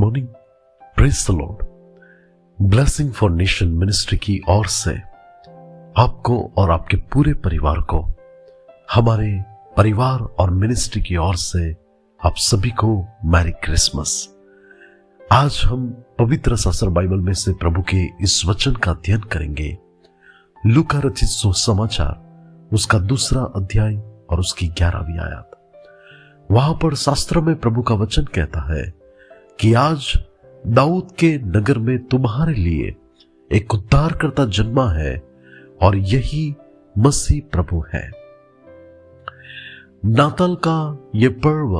Morning, praise the Lord. Blessing for nation ministry की ओर से आपको और आपके पूरे परिवार को, हमारे परिवार और मिनिस्ट्री की ओर से आप सभी को मैरी क्रिसमस। आज हम पवित्र शास्त्र बाइबल में से प्रभु के इस वचन का अध्ययन करेंगे। लूका रचित सुसमाचार उसका 2 अध्याय और उसकी 11वीं आयत। वहां पर शास्त्र में प्रभु का वचन कहता है कि आज दाऊद के नगर में तुम्हारे लिए एक उद्धारकर्ता जन्मा है और यही मसीह प्रभु है। नाताल का यह पर्व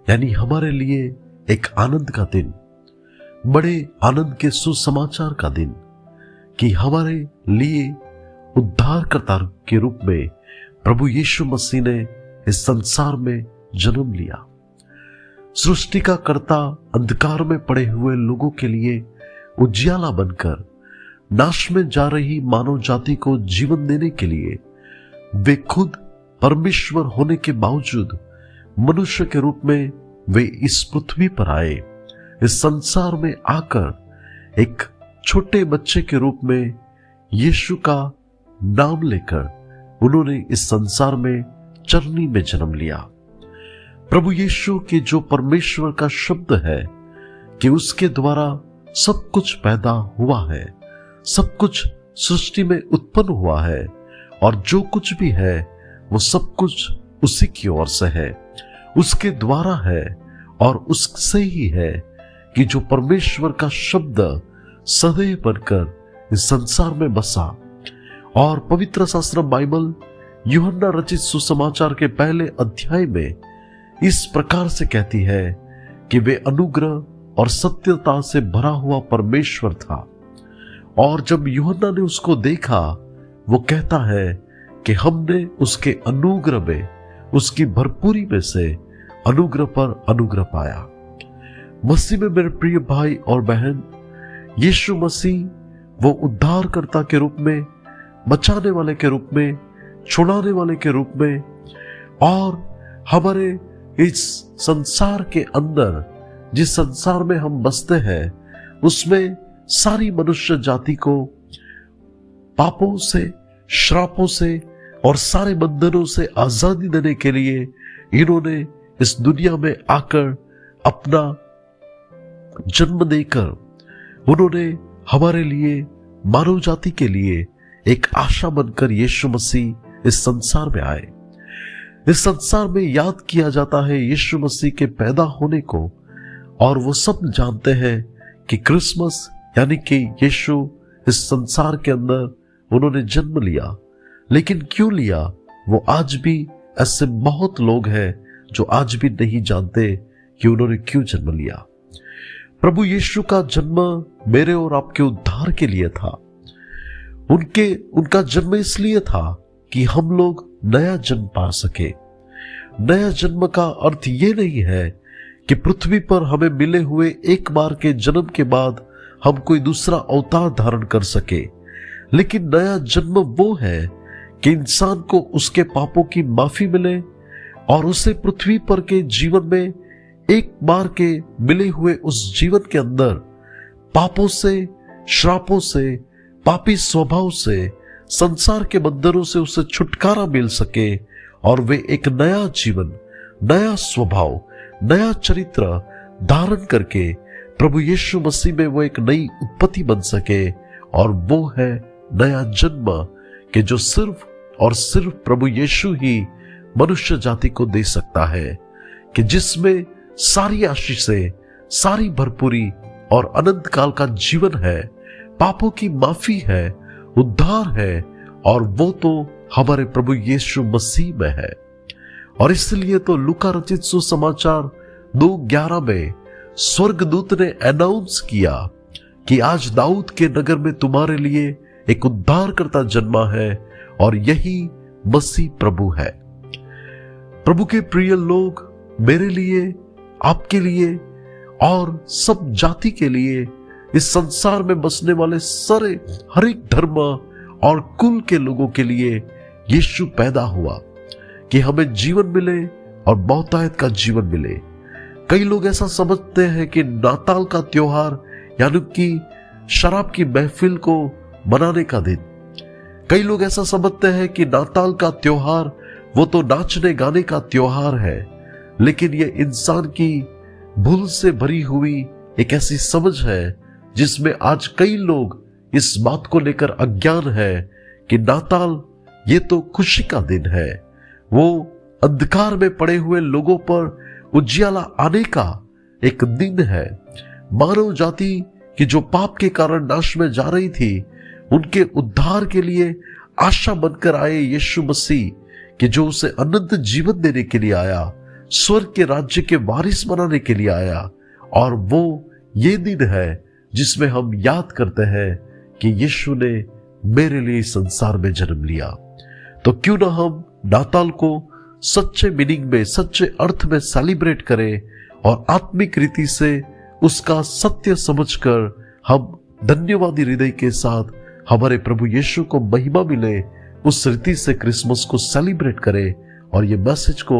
यानी हमारे लिए एक आनंद का दिन, बड़े आनंद के सुसमाचार का दिन कि हमारे लिए उद्धारकर्ता के रूप में प्रभु यीशु मसीह ने इस संसार में जन्म लिया। सृष्टि का कर्ता अंधकार में पड़े हुए लोगों के लिए उजियाला बनकर नाश में जा रही मानव जाति को जीवन देने के लिए वे खुद परमेश्वर होने के बावजूद मनुष्य के रूप में वे इस पृथ्वी पर आए। इस संसार में आकर एक छोटे बच्चे के रूप में यीशु का नाम लेकर उन्होंने इस संसार में चरनी में जन्म लिया। प्रभु यीशु के जो परमेश्वर का शब्द है कि उसके द्वारा सब कुछ पैदा हुआ है, सब कुछ सृष्टि में उत्पन्न हुआ है और जो कुछ भी है वो सब कुछ उसी की ओर से है, उसके द्वारा है और उससे ही है कि जो परमेश्वर का शब्द सदैव बनकर इस संसार में बसा। और पवित्र शास्त्र बाइबल यूहन्ना रचित सुसमाचार के पहले अध्याय में इस प्रकार से कहती है कि वे अनुग्रह और सत्यता से भरा हुआ परमेश्वर था। और जब यूहन्ना ने उसको देखा, वो कहता है कि हमने उसके अनुग्रह में, उसकी भरपूरी में से अनुग्रह पर अनुग्रह पाया। मसीह में मेरे प्रिय भाई और बहन, यीशु मसीह वो उद्धारकर्ता के रूप में, बचाने वाले के रूप में, छुड़ाने वाले के रूप में और हमारे इस संसार के अंदर, जिस संसार में हम बसते हैं, उसमें सारी मनुष्य जाति को पापों से, श्रापों से और सारे बंधनों से आजादी देने के लिए इन्होंने इस दुनिया में आकर अपना जन्म देकर उन्होंने हमारे लिए, मानव जाति के लिए एक आशा बनकर यीशु मसीह इस संसार में आए। इस संसार में याद किया जाता है यीशु मसीह के पैदा होने को, और वो सब जानते हैं कि क्रिसमस यानी कि यीशु इस संसार के अंदर उन्होंने जन्म लिया। लेकिन क्यों लिया, वो आज भी ऐसे बहुत लोग हैं जो आज भी नहीं जानते कि उन्होंने क्यों जन्म लिया। प्रभु यीशु का जन्म मेरे और आपके उद्धार के लिए था। उनका जन्म इसलिए था कि हम लोग नया जन्म पा सके। नया जन्म का अर्थ ये नहीं है कि पृथ्वी पर हमें मिले हुए एक बार के जन्म के बाद हम कोई दूसरा अवतार धारण कर सके, लेकिन नया जन्म वो है कि इंसान को उसके पापों की माफी मिले और उसे पृथ्वी पर के जीवन में एक बार के मिले हुए उस जीवन के अंदर पापों से, श्रापों से, पापी स्वभाव से, संसार के बंधनों से उसे छुटकारा मिल सके और वे एक नया जीवन, नया स्वभाव, नया चरित्र धारण करके प्रभु यीशु मसीह में वो एक नई उत्पत्ति बन सके। और वो है नया जन्म कि जो सिर्फ और सिर्फ प्रभु यीशु ही मनुष्य जाति को दे सकता है, कि जिसमें सारी आशीषें, सारी भरपूरी और अनंत काल का जीवन है, पापों की माफी है, उद्धार है, और वो तो हमारे प्रभु यीशु मसीह में है। और इसलिए तो लूका रचित सुसमाचार 2:11 में स्वर्गदूत ने अनाउंस किया कि आज दाऊद के नगर में तुम्हारे लिए एक उद्धारकर्ता जन्मा है और यही मसीह प्रभु है। प्रभु के प्रिय लोग, मेरे लिए, आपके लिए और सब जाति के लिए, इस संसार में बसने वाले सारे हर एक धर्म और कुल के लोगों के लिए यीशु पैदा हुआ कि हमें जीवन मिले और बहुतायत का जीवन मिले। कई लोग ऐसा समझते हैं कि नाताल का त्योहार यानी कि शराब की महफिल को मनाने का दिन। कई लोग ऐसा समझते हैं कि नाताल का त्योहार वो तो नाचने गाने का त्योहार है, लेकिन ये इंसान की भूल से भरी हुई एक ऐसी समझ है जिसमें आज कई लोग इस बात को लेकर अज्ञान है कि नाताल ये तो खुशी का दिन है, वो अंधकार में पड़े हुए लोगों पर उजियाला आने का एक दिन है। मानव जाति की जो पाप के कारण नाश में जा रही थी, उनके उद्धार के लिए आशा बनकर आए यीशु मसीह कि जो उसे अनंत जीवन देने के लिए आया, स्वर्ग के राज्य के वारिस बनाने के लिए आया। और वो ये दिन है जिसमें हम याद करते हैं कि यीशु ने मेरे लिए संसार में जन्म लिया। तो क्यों ना हम नाताल को सच्चे मीनिंग में, सच्चे अर्थ में सेलिब्रेट करें और आत्मिक रीति से उसका सत्य समझकर हम धन्यवादी हृदय के साथ हमारे प्रभु यीशु को महिमा मिले, उस रीति से क्रिसमस को सेलिब्रेट करें और ये मैसेज को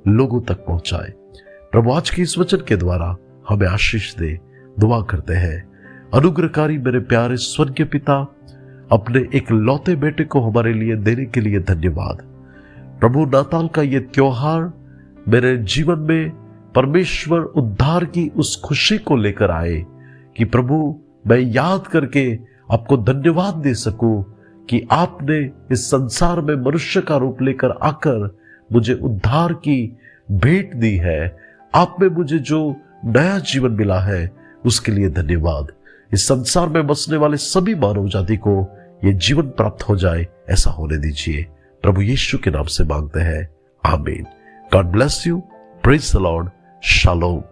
लोगों तक पहुंचाए। प्रभु आज के इस वचन के द्वारा हमें आशीष दे। दुआ करते हैं। अनुग्रहकारी मेरे प्यारे स्वर्गीय पिता, अपने एक लौते बेटे को हमारे लिए देने के लिए धन्यवाद। प्रभु नाताल का ये त्योहार मेरे जीवन में परमेश्वर उद्धार की उस खुशी को लेकर आए कि प्रभु मैं याद करके आपको धन्यवाद दे सकूं कि आपने इस संसार में मनुष्य का रूप लेकर आकर मुझे उद्धार की भेंट दी है। आप में मुझे जो नया जीवन मिला है उसके लिए धन्यवाद। इस संसार में बसने वाले सभी मानव जाति को ये जीवन प्राप्त हो जाए, ऐसा होने दीजिए। प्रभु यीशु के नाम से मांगते हैं, आमीन। God bless you. Praise the Lord. Shalom.